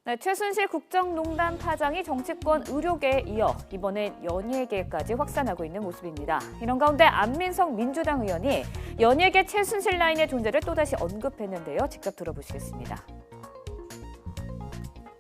네, 최순실 국정농단 파장이 정치권 의료계에 이어 이번엔 연예계까지 확산하고 있는 모습입니다. 이런 가운데 안민석 민주당 의원이 연예계 최순실 라인의 존재를 또다시 언급했는데요. 직접 들어보시겠습니다.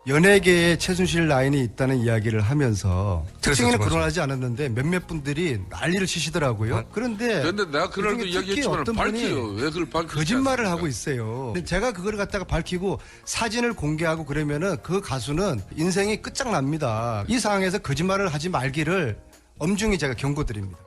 연예계에 최순실 라인이 있다는 이야기를 하면서 특징에는 그랬었죠, 거론하지 않았는데 몇몇 분들이 난리를 치시더라고요. 그런데 내가 그날도 그중에 특히 이야기했지만 어떤 밝혀요. 분이 왜 그걸 밝히지 거짓말을 않습니까? 하고 있어요. 근데 제가 그걸 갖다가 밝히고 사진을 공개하고 그러면은 그 가수는 인생이 끝장납니다. 이 상황에서 거짓말을 하지 말기를 엄중히 제가 경고드립니다.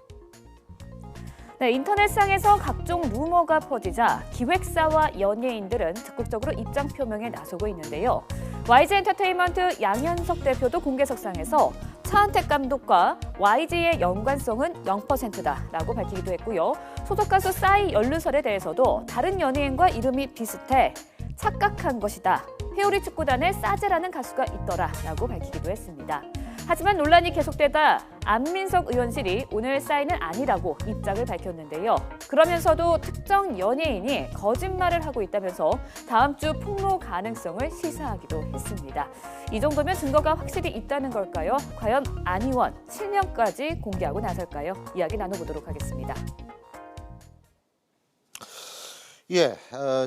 네, 인터넷상에서 각종 루머가 퍼지자 기획사와 연예인들은 적극적으로 입장 표명에 나서고 있는데요. YG 엔터테인먼트 양현석 대표도 공개석상에서 차은택 감독과 YG의 연관성은 0%다라고 밝히기도 했고요. 소속 가수 싸이 연루설에 대해서도 다른 연예인과 이름이 비슷해 착각한 것이다. 회오리 축구단에 싸제라는 가수가 있더라라고 밝히기도 했습니다. 하지만 논란이 계속되다 안민석 의원실이 오늘 싸이는 아니라고 입장을 밝혔는데요. 그러면서도 특정 연예인이 거짓말을 하고 있다면서 다음 주 폭로 가능성을 시사하기도 했습니다. 이 정도면 증거가 확실히 있다는 걸까요? 과연 안 의원 실명까지 공개하고 나설까요? 이야기 나눠보도록 하겠습니다.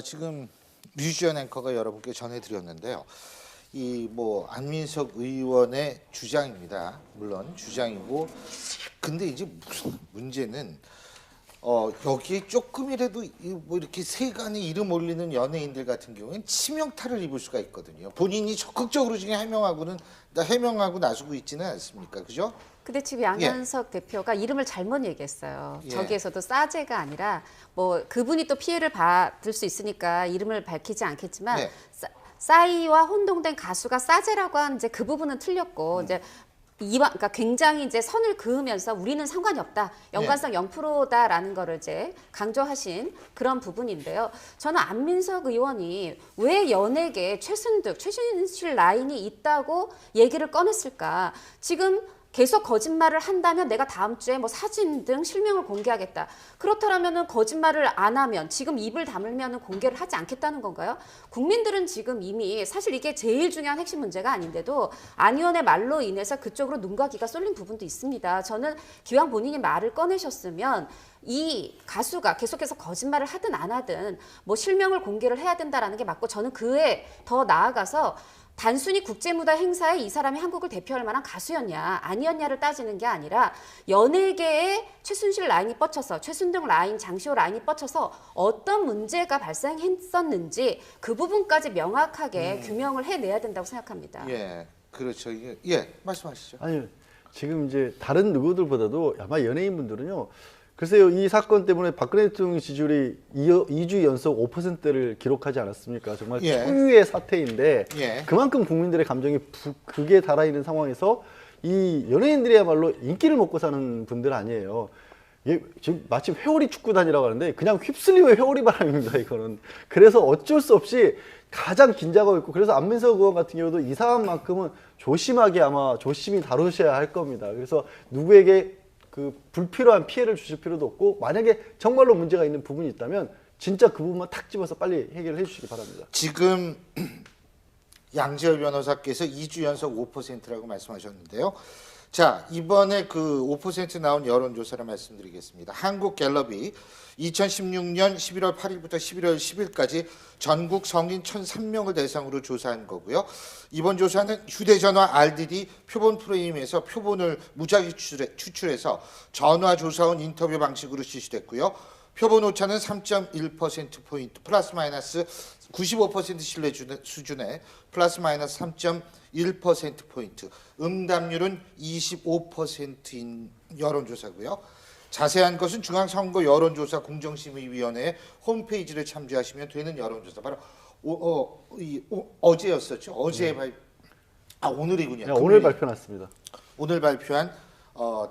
지금 류지연 앵커가 여러분께 전해드렸는데요. 안민석 의원의 주장입니다. 물론 주장이고, 근데 이제 무슨 문제는 여기에 조금이라도 이렇게 세간에 이름 올리는 연예인들 같은 경우에는 치명타를 입을 수가 있거든요. 본인이 적극적으로 지금 해명하고 나서고 있지는 않습니까, 그죠? 근데 지금 양현석 대표가 이름을 잘못 얘기했어요. 저기에서도 싸제가 아니라 그분이 또 피해를 받을 수 있으니까 이름을 밝히지 않겠지만 싸이와 혼동된 가수가 싸제라고 한 이제 그 부분은 틀렸고 이제 그러니까 굉장히 이제 선을 그으면서 우리는 상관이 없다. 연관성 0%다라는 거를 이제 강조하신 그런 부분인데요. 저는 안민석 의원이 왜 연예계에 최순실 라인이 있다고 얘기를 꺼냈을까? 지금 계속 거짓말을 한다면 내가 다음 주에 사진 등 실명을 공개하겠다. 그렇다면은 거짓말을 안 하면 지금 입을 다물면은 공개를 하지 않겠다는 건가요? 국민들은 지금 이미 사실 이게 제일 중요한 핵심 문제가 아닌데도 안 의원의 말로 인해서 그쪽으로 눈과 귀가 쏠린 부분도 있습니다. 저는 기왕 본인이 말을 꺼내셨으면 이 가수가 계속해서 거짓말을 하든 안 하든 실명을 공개를 해야 된다라는 게 맞고, 저는 그에 더 나아가서 단순히 국제무대 행사에 이 사람이 한국을 대표할 만한 가수였냐 아니었냐를 따지는 게 아니라 연예계에 최순실 라인이 뻗쳐서 최순등 라인, 장시호 라인이 뻗쳐서 어떤 문제가 발생했었는지 그 부분까지 명확하게 규명을 해내야 된다고 생각합니다. 그렇죠. 말씀하시죠. 아니, 지금 이제 다른 누구들보다도 아마 연예인분들은요. 글쎄요, 이 사건 때문에 박근혜 대통령 지지율이 2주 연속 5%를 기록하지 않았습니까? 정말 초유의 사태인데 그만큼 국민들의 감정이 극에 달아있는 상황에서 이 연예인들이야말로 인기를 먹고 사는 분들 아니에요. 지금 마침 회오리 축구단이라고 하는데 그냥 휩쓸리면 회오리 바람입니다, 이거는. 그래서 어쩔 수 없이 가장 긴장하고 있고, 그래서 안민석 의원 같은 경우도 이 사안만큼은 조심히 다루셔야 할 겁니다. 그래서 누구에게 불필요한 피해를 주실 필요도 없고, 만약에 정말로 문제가 있는 부분이 있다면 진짜 그 부분만 탁 집어서 빨리 해결해 주시기 바랍니다. 지금 양지열 변호사께서 2주 연속 5%라고 말씀하셨는데요. 자, 이번에 그 5% 나온 여론조사를 말씀드리겠습니다. 한국갤럽이 2016년 11월 8일부터 11월 10일까지 전국 성인 1,003명을 대상으로 조사한 거고요. 이번 조사는 휴대전화 RDD 표본 프레임에서 표본을 무작위 추출해서 전화조사원 인터뷰 방식으로 실시됐고요. 표본 오차는 3.1%포인트 플러스 마이너스 95% 신뢰 수준의 플러스 마이너스 3.1%포인트, 응답률은 25%인 여론조사고요. 자세한 것은 중앙선거 여론조사 공정심의위원회 홈페이지를 참조하시면 되는 여론조사. 바로 어제였었죠. 어제 오늘이군요. 오늘 발표났습니다. 오늘 발표한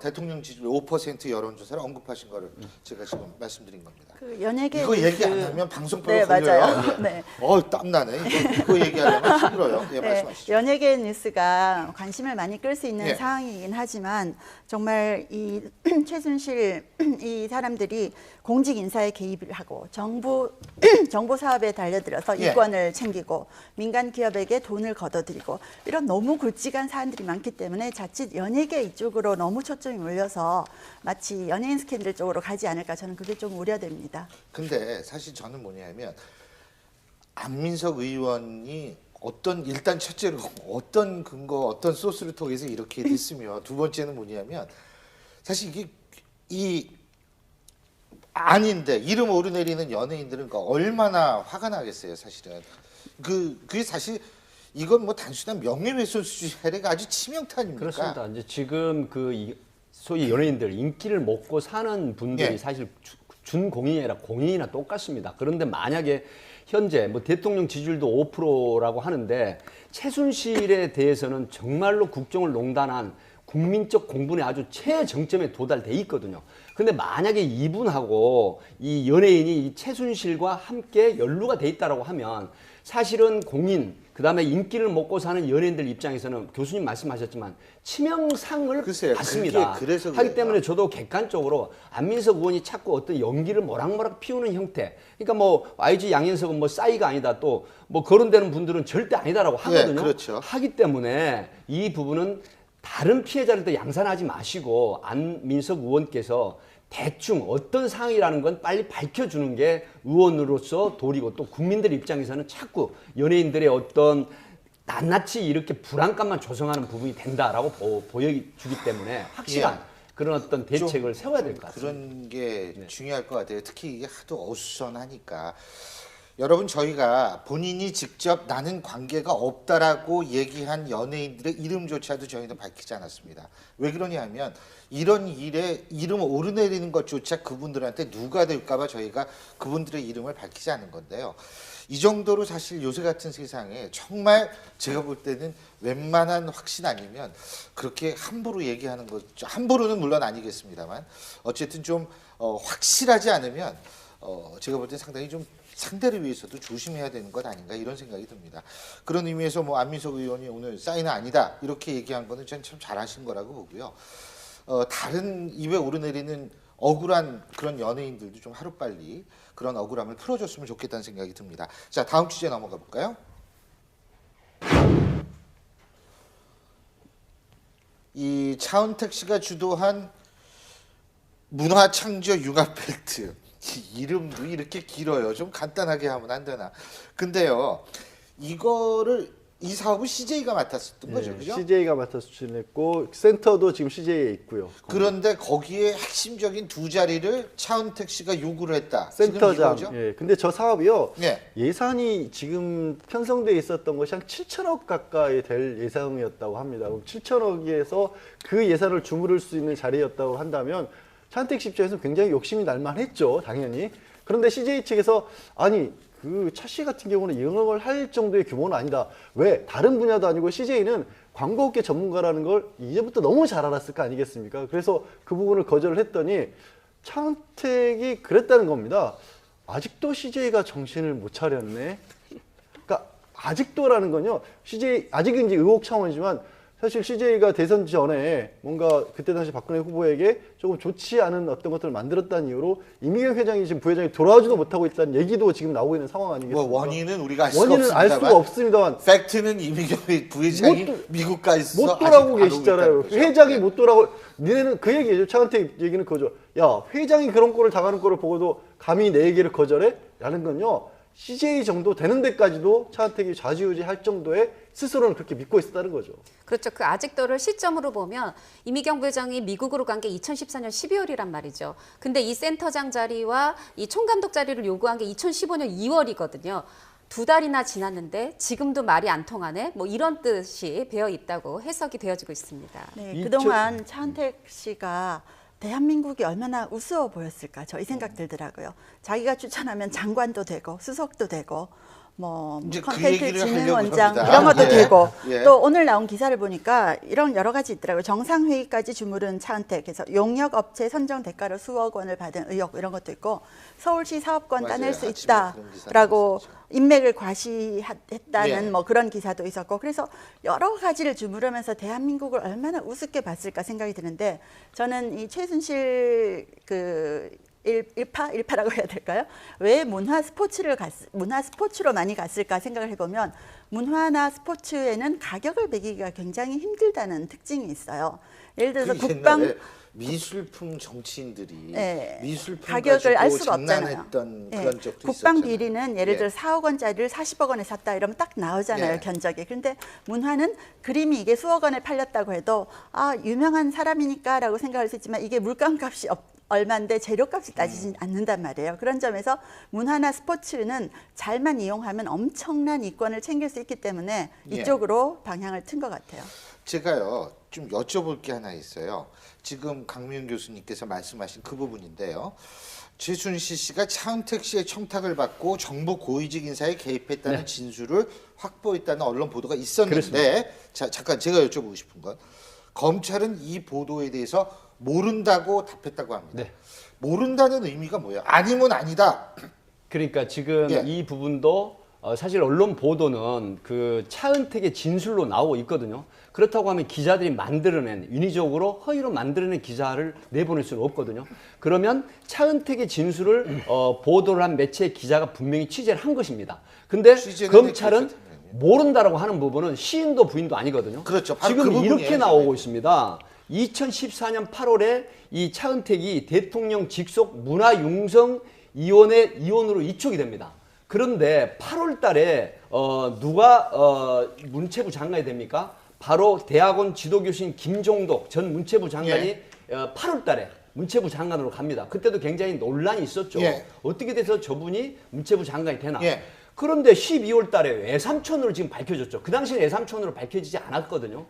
대통령 지지율 5% 여론조사를 언급하신 거를 제가 지금 말씀드린 겁니다. 그 연예계 이거 얘기 안 하면 방송법에 네, 걸려요. 맞아요. 예. 네. 땀나네. 이거 얘기하려면 힘들어요. 예, 네, 말씀하시죠. 연예계 뉴스가 관심을 많이 끌 수 있는 예. 상황이긴 하지만 정말 이 최순실 이 사람들이 공직 인사에 개입을 하고 정부 사업에 달려들어서 예. 이권을 챙기고 민간 기업에게 돈을 걷어들이고 이런 너무 굵직한 사안들이 많기 때문에 자칫 연예계 이쪽으로 너무 초점이 몰려서 마치 연예인 스캔들 쪽으로 가지 않을까 저는 그게 좀 우려됩니다. 근데 사실 저는 뭐냐면 안민석 의원이 일단 첫째로 어떤 근거, 어떤 소스를 통해서 이렇게 됐으며 두 번째는 뭐냐면 사실 이게 아닌데 이름 오르내리는 연예인들은 얼마나 화가 나겠어요, 사실은. 그게 사실 이건 뭐 단순한 명예훼손 수준이 아주 치명타입니까? 그렇습니다. 이제 지금 소위 연예인들 인기를 먹고 사는 분들이 예. 사실 준공인이 아니라 공인이나 똑같습니다. 그런데 만약에 현재 뭐 대통령 지지율도 5%라고 하는데 최순실에 대해서는 정말로 국정을 농단한 국민적 공분에 아주 최정점에 도달돼 있거든요. 근데 만약에 이분하고 이 연예인이 이 최순실과 함께 연루가 돼 있다라고 하면 사실은 공인 그다음에 인기를 먹고 사는 연예인들 입장에서는 교수님 말씀하셨지만 치명상을 글쎄요, 받습니다. 그게 그래서 하기 그래요. 때문에 저도 객관적으로 안민석 의원이 자꾸 어떤 연기를 모락모락 피우는 형태. 그러니까 뭐 YG 양현석은 뭐 싸이가 아니다 또 뭐 거론되는 분들은 절대 아니다라고 하거든요. 그렇죠. 하기 때문에 이 부분은 다른 피해자를 또 양산하지 마시고 안민석 의원께서 대충 어떤 상황이라는 건 빨리 밝혀주는 게 의원으로서 도리고 또 국민들 입장에서는 자꾸 연예인들의 어떤 낱낱이 이렇게 불안감만 조성하는 부분이 된다라고 보여주기 때문에 확실한 그런 어떤 대책을 세워야 될 것 같습니다. 그런 게 중요할 것 같아요. 특히 이게 하도 어수선하니까. 여러분 저희가 본인이 직접 나는 관계가 없다라고 얘기한 연예인들의 이름조차도 저희는 밝히지 않았습니다. 왜 그러냐 하면 이런 일에 이름 오르내리는 것조차 그분들한테 누가 될까 봐 저희가 그분들의 이름을 밝히지 않은 건데요. 이 정도로 사실 요새 같은 세상에 정말 제가 볼 때는 웬만한 확신 아니면 그렇게 함부로 얘기하는 것, 함부로는 물론 아니겠습니다만 어쨌든 좀 확실하지 않으면 제가 볼 때는 상당히 좀 상대를 위해서도 조심해야 되는 것 아닌가 이런 생각이 듭니다. 그런 의미에서 뭐 안민석 의원이 오늘 사인은 아니다 이렇게 얘기한 거는 전 참 잘하신 거라고 보고요. 다른 입에 오르내리는 억울한 그런 연예인들도 좀 하루빨리 그런 억울함을 풀어줬으면 좋겠다는 생각이 듭니다. 자, 다음 주제 넘어가 볼까요? 이 차은택 씨가 주도한 문화창조 융합벨트 이름도 이렇게 길어요. 좀 간단하게 하면 안 되나? 근데요, 이 사업을 CJ가 맡았었던 거죠, 그죠? CJ가 맡아서 추진했고 센터도 지금 CJ에 있고요. 그런데 거기에 핵심적인 두 자리를 차은택 씨가 요구를 했다. 센터장. 지금 이거죠? 예. 근데 저 사업이요. 예. 예산이 지금 편성돼 있었던 것이 한 7천억 가까이 될 예산이었다고 합니다. 그럼 7천억에서 그 예산을 주무를 수 있는 자리였다고 한다면 차은택 씨 입장에서 굉장히 욕심이 날 만했죠, 당연히. 그런데 CJ 측에서 아니 그 차 씨 같은 경우는 이용을 할 정도의 규모는 아니다. 왜? 다른 분야도 아니고 CJ는 광고업계 전문가라는 걸 이제부터 너무 잘 알았을 거 아니겠습니까? 그래서 그 부분을 거절을 했더니 차은택이 그랬다는 겁니다. 아직도 CJ가 정신을 못 차렸네. 그러니까 아직도라는 건요. CJ 아직은 이제 의혹 차원이지만 사실 CJ가 대선 전에 뭔가 그때 당시 박근혜 후보에게 조금 좋지 않은 어떤 것들을 만들었다는 이유로 이미경 회장이 지금 부회장이 돌아오지도 못하고 있다는 얘기도 지금 나오고 있는 상황 아니겠습니까? 뭐 원인은 우리가 알 수가 원인은 없습니다만 알 수가 없습니다만 팩트는 이미경 부회장이 미국 가 있어 못 돌아오고 계시잖아요. 회장이 못 돌아오고 니네는 그 얘기죠. 차은택 얘기는 그거죠. 야 회장이 그런 꼴을 당하는 꼴을 보고도 감히 내 얘기를 거절해? 라는 건요. CJ 정도 되는 데까지도 차은택이 좌지우지할 정도의 스스로는 그렇게 믿고 있었다는 거죠. 그렇죠. 그 아직도를 시점으로 보면 이미경 부회장이 미국으로 간 게 2014년 12월이란 말이죠. 근데 이 센터장 자리와 이 총감독 자리를 요구한 게 2015년 2월이거든요. 2달이나 지났는데 지금도 말이 안 통하네? 뭐 이런 뜻이 배어 있다고 해석이 되어지고 있습니다. 네, 그동안 차은택 씨가 대한민국이 얼마나 우스워 보였을까 저 이 생각 들더라고요. 자기가 추천하면 장관도 되고 수석도 되고 뭐 이제 그 콘텐츠 얘기를 진흥 하려고 원장 합니다. 이런 것도 예. 되고 예. 또 오늘 나온 기사를 보니까 이런 여러 가지 있더라고요. 정상회의까지 주무른 차은택에서 용역 업체 선정 대가로 수억 원을 받은 의혹 이런 것도 있고 서울시 사업권 맞아요. 따낼 수 아침에 그런 기사도 있다라고 있었죠. 인맥을 과시했다는 예. 뭐 그런 기사도 있었고 그래서 여러 가지를 주무르면서 대한민국을 얼마나 우습게 봤을까 생각이 드는데 저는 이 최순실 그 일파라고 해야 될까요? 왜 문화 스포츠로 많이 갔을까 생각을 해보면 문화나 스포츠에는 가격을 매기기가 굉장히 힘들다는 특징이 있어요. 예를 들어서 그 국방 옛날에 미술품 정치인들이 예, 미술품 가격을 알 가지고 수가 없잖아요. 장난했던 예, 그런 적도 국방 있었잖아요. 비리는 예를 예. 들어 4억 원짜리를 40억 원에 샀다 이러면 딱 나오잖아요. 예. 견적이. 그런데 문화는 그림이 이게 수억 원에 팔렸다고 해도 아 유명한 사람이니까라고 생각할 수 있지만 이게 물감값이 얼마인데 재료값이 따지진 않는단 말이에요. 그런 점에서 문화나 스포츠는 잘만 이용하면 엄청난 이권을 챙길 수 있기 때문에 예. 이쪽으로 방향을 튼 것 같아요. 제가요 좀 여쭤볼 게 하나 있어요. 지금 강미은 교수님께서 말씀하신 그 부분인데요. 최순실 씨가 차은택 씨의 청탁을 받고 정부 고위직 인사에 개입했다는 네. 진술을 확보했다는 언론 보도가 있었는데 자, 잠깐 제가 여쭤보고 싶은 건 검찰은 이 보도에 대해서 모른다고 답했다고 합니다. 네. 모른다는 의미가 뭐예요? 아니면 아니다. 그러니까 지금 예. 이 부분도 사실 언론 보도는 그 차은택의 진술로 나오고 있거든요. 그렇다고 하면 기자들이 만들어낸 인위적으로 허위로 만들어낸 기사를 내보낼 수는 없거든요. 그러면 차은택의 진술을 보도를 한 매체 기자가 분명히 취재를 한 것입니다. 근데 취재는 검찰은 했겠죠, 당연히. 모른다라고 하는 부분은 시인도 부인도 아니거든요. 그렇죠. 바로 지금 그 부분이에요, 이렇게 지금. 나오고 있습니다. 2014년 8월에 이 차은택이 대통령 직속 문화융성위원회 위원으로 이촉이 됩니다. 그런데 8월 달에 누가 문체부 장관이 됩니까? 바로 대학원 지도교수인 김종덕 전 문체부 장관이 8월 달에 문체부 장관으로 갑니다. 그때도 굉장히 논란이 있었죠. 예. 어떻게 돼서 저분이 문체부 장관이 되나. 예. 그런데 12월 달에 외삼촌으로 지금 밝혀졌죠. 그 당시에 외삼촌으로 밝혀지지 않았거든요.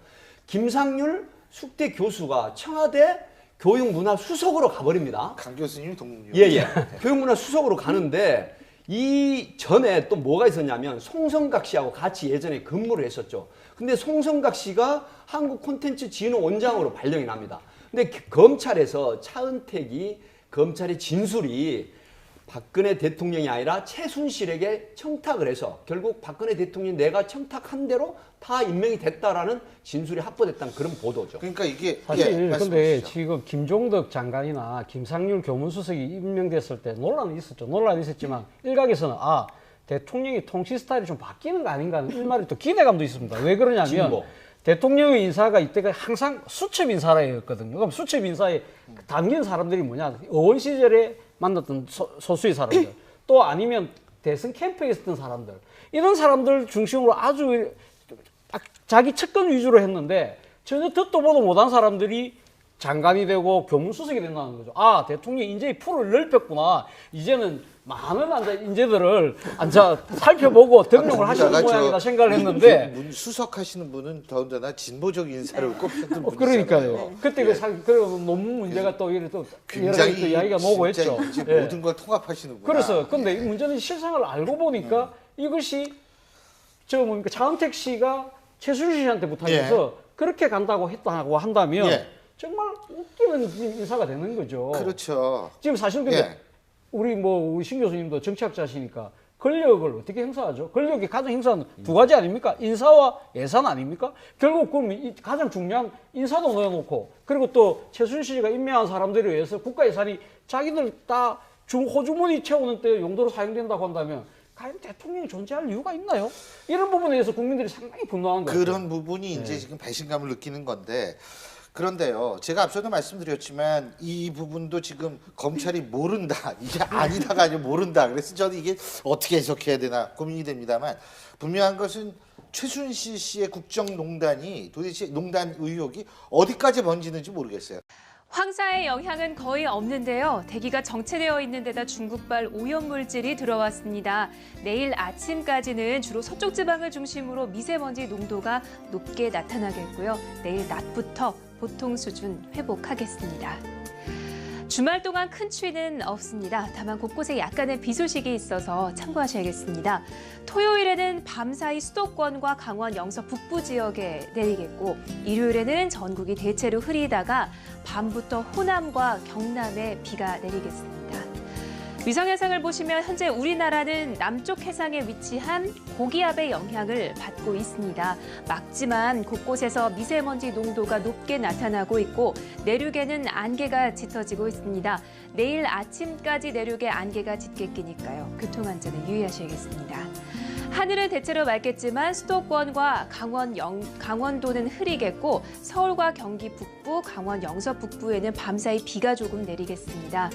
김상률 숙대 교수가 청와대 교육문화수석으로 가버립니다. 강 교수님이 동문이요. 예예. 교육문화수석으로 가는데 이 전에 또 뭐가 있었냐면 송성각 씨하고 같이 예전에 근무를 했었죠. 근데 송성각 씨가 한국콘텐츠진흥원장으로 발령이 납니다. 근데 검찰에서 차은택이 검찰의 진술이 박근혜 대통령이 아니라 최순실에게 청탁을 해서 결국 박근혜 대통령이 내가 청탁한 대로 다 임명이 됐다라는 진술이 확보됐다는 그런 보도죠. 그러니까 이게 사실 근데 말씀하시죠. 지금 김종덕 장관이나 김상률 교문수석이 임명됐을 때 논란이 있었죠. 논란이 있었지만 일각에서는 대통령이 통치 스타일이 좀 바뀌는 거 아닌가 하는 일말의 또 기대감도 있습니다. 왜 그러냐면 진보. 대통령의 인사가 이때가 항상 수첩 인사라였거든요. 그럼 수첩 인사에 담긴 사람들이 뭐냐? 의원 시절에 만났던 소수의 사람들, 또 아니면 대선 캠프에 있었던 사람들, 이런 사람들 중심으로 아주 딱 자기 측근 위주로 했는데 전혀 듣도 보도 못한 사람들이 장관이 되고 교문수석이 된다는 거죠. 대통령이 이제 풀을 넓혔구나. 이제는 많은 인재들을 살펴보고 등록을 하시는 모양이다 생각을 했는데 수석하시는 분은 더군다나 진보적 인사를 꼽혔던 분이잖아요. 그러니까요. 그때 그리고 논문 문제가 또 이래 또 여러 가지 또 이야기가 나오고 진짜 했죠. 이제 예. 모든 걸 통합하시는 분. 그래서 근데 이 문제는 실상을 알고 보니까 이것이 차은택 씨가 최순실 씨한테 부탁해서 그렇게 간다고 했다고 한다면 정말 웃기는 인사가 되는 거죠. 그렇죠. 지금 사실 근데 우리 신 교수님도 정치학자시니까 권력을 어떻게 행사하죠? 권력이 가장 행사하는 두 가지 아닙니까? 인사와 예산 아닙니까? 결국 그럼 가장 중요한 인사도 넣어놓고 그리고 또 최순실씨가 임명한 사람들에 의해서 국가 예산이 자기들 다 호주머니 채우는 때 용도로 사용된다고 한다면 과연 대통령이 존재할 이유가 있나요? 이런 부분에 대해서 국민들이 상당히 분노하는 거예요. 그런 부분이 이제 지금 배신감을 느끼는 건데 그런데요. 제가 앞서도 말씀드렸지만 이 부분도 지금 검찰이 모른다. 이게 아니다가 아니라 모른다. 그래서 저는 이게 어떻게 해석해야 되나 고민이 됩니다만 분명한 것은 최순실 씨의 국정농단이 도대체 농단 의혹이 어디까지 번지는지 모르겠어요. 황사의 영향은 거의 없는데요. 대기가 정체되어 있는 데다 중국발 오염물질이 들어왔습니다. 내일 아침까지는 주로 서쪽 지방을 중심으로 미세먼지 농도가 높게 나타나겠고요. 내일 낮부터 보통 수준 회복하겠습니다. 주말 동안 큰 추위는 없습니다. 다만 곳곳에 약간의 비 소식이 있어서 참고하셔야겠습니다. 토요일에는 밤사이 수도권과 강원 영서 북부 지역에 내리겠고 일요일에는 전국이 대체로 흐리다가 밤부터 호남과 경남에 비가 내리겠습니다. 위성해상을 보시면 현재 우리나라는 남쪽 해상에 위치한 고기압의 영향을 받고 있습니다. 막지만 곳곳에서 미세먼지 농도가 높게 나타나고 있고 내륙에는 안개가 짙어지고 있습니다. 내일 아침까지 내륙에 안개가 짙게 끼니까요. 교통안전에 유의하셔야겠습니다. 하늘은 대체로 맑겠지만 수도권과 강원도는 흐리겠고 서울과 경기 북부, 강원 영서 북부에는 밤사이 비가 조금 내리겠습니다.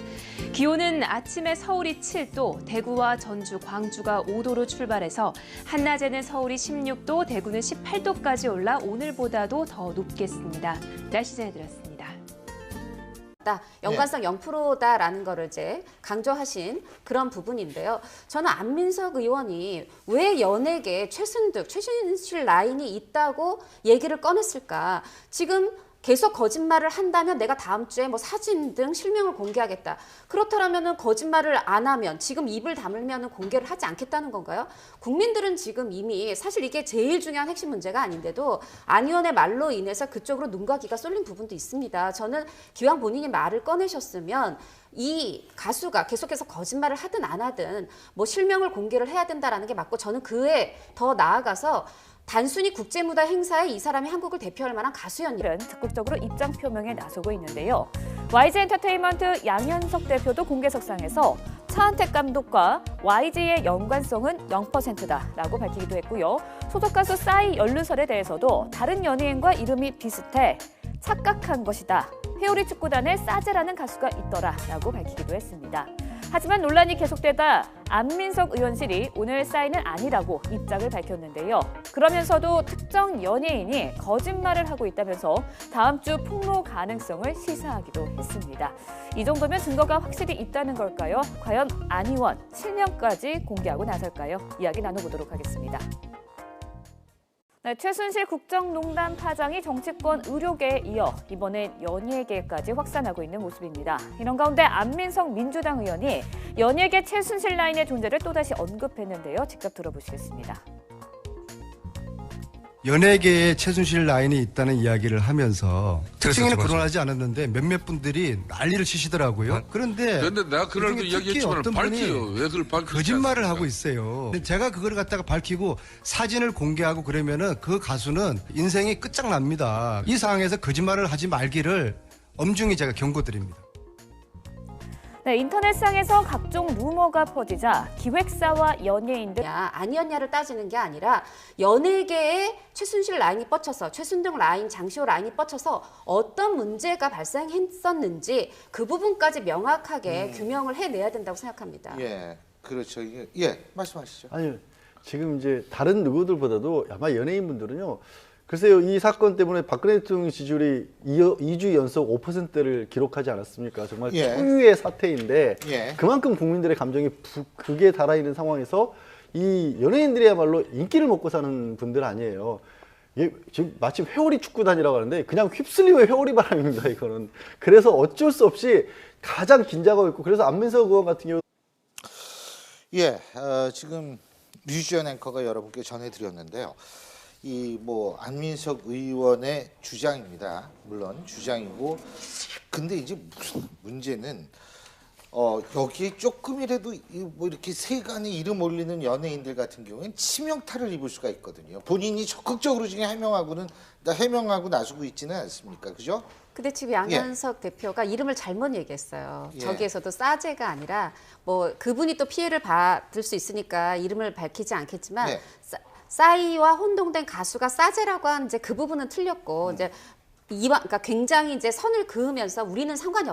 기온은 아침에 서울이 7도, 대구와 전주, 광주가 5도로 출발해서 한낮에는 서울이 16도, 대구는 18도까지 올라 오늘보다도 더 높겠습니다. 날씨 전해드렸습니다. 연관성 0%다라는 거를 이제 강조하신 그런 부분인데요. 저는 안민석 의원이 왜 연예계 최순실 라인이 있다고 얘기를 꺼냈을까? 지금 계속 거짓말을 한다면 내가 다음 주에 뭐 사진 등 실명을 공개하겠다. 그렇다면은 거짓말을 안 하면 지금 입을 다물면은 공개를 하지 않겠다는 건가요? 국민들은 지금 이미 사실 이게 제일 중요한 핵심 문제가 아닌데도 안 의원의 말로 인해서 그쪽으로 눈과 귀가 쏠린 부분도 있습니다. 저는 기왕 본인이 말을 꺼내셨으면 이 가수가 계속해서 거짓말을 하든 안 하든 뭐 실명을 공개를 해야 된다라는 게 맞고 저는 그에 더 나아가서 단순히 국제무대 행사에 이 사람이 한국을 대표할 만한 가수였냐. 적극적으로 입장 표명에 나서고 있는데요. YG 엔터테인먼트 양현석 대표도 공개석상에서 차은택 감독과 YG의 연관성은 0%다라고 밝히기도 했고요. 소속 가수 싸이 연루설에 대해서도 다른 연예인과 이름이 비슷해 착각한 것이다. 회오리 축구단에 싸제라는 가수가 있더라라고 밝히기도 했습니다. 하지만 논란이 계속되다 안민석 의원실이 오늘 싸이는 아니라고 입장을 밝혔는데요. 그러면서도 특정 연예인이 거짓말을 하고 있다면서 다음 주 폭로 가능성을 시사하기도 했습니다. 이 정도면 증거가 확실히 있다는 걸까요? 과연 안 의원 실명까지 공개하고 나설까요? 이야기 나눠보도록 하겠습니다. 네, 최순실 국정농단 파장이 정치권 의료계에 이어 이번엔 연예계까지 확산하고 있는 모습입니다. 이런 가운데 안민석 민주당 의원이 연예계 최순실 라인의 존재를 또다시 언급했는데요. 직접 들어보시겠습니다. 연예계에 최순실 라인이 있다는 이야기를 하면서 특징에는 거론하지 않았는데 몇몇 분들이 난리를 치시더라고요. 그런데 내가 그럴 때 이야기했지만 밝혀요. 왜 그걸 밝히지 거짓말을 않습니까? 하고 있어요. 근데 제가 그걸 갖다가 밝히고 사진을 공개하고 그러면은 그 가수는 인생이 끝장납니다. 이 상황에서 거짓말을 하지 말기를 엄중히 제가 경고드립니다. 네, 인터넷상에서 각종 루머가 퍼지자 기획사와 연예인들 아니었냐를 따지는 게 아니라 연예계에 최순실 라인이 뻗쳐서 최순등 라인, 장시호 라인이 뻗쳐서 어떤 문제가 발생했었는지 그 부분까지 명확하게 규명을 해내야 된다고 생각합니다. 예, 그렇죠. 예, 말씀하시죠. 아니 지금 이제 다른 누구들보다도 아마 연예인분들은요. 글쎄요, 이 사건 때문에 박근혜 대통령 지지율이 2주 연속 5%를 기록하지 않았습니까? 정말 초유의 사태인데 그만큼 국민들의 감정이 극에 달아있는 상황에서 이 연예인들이야말로 인기를 먹고 사는 분들 아니에요. 이게 지금 마치 회오리 축구단이라고 하는데 그냥 휩쓸리면 회오리 바람입니다, 이거는. 그래서 어쩔 수 없이 가장 긴장하고 있고 그래서 안민석 의원 같은 경우 지금 류지연 앵커가 여러분께 전해드렸는데요. 이 뭐 안민석 의원의 주장입니다. 물론 주장이고, 근데 이제 무슨 문제는 여기에 조금이라도 뭐 이렇게 세간에 이름 올리는 연예인들 같은 경우에는 치명타를 입을 수가 있거든요. 본인이 적극적으로 지금 해명하고 나서고 있지는 않습니까, 그죠? 근데 지금 양현석 대표가 이름을 잘못 얘기했어요. 저기에서도 싸제가 아니라 뭐 그분이 또 피해를 받을 수 있으니까 이름을 밝히지 않겠지만. 싸이와 혼동된 가수가 싸제라고 한 이제 그 부분은 틀렸고 이제 그러니까 굉장히 이제 선을 그으면서 우리는 상관이 없다.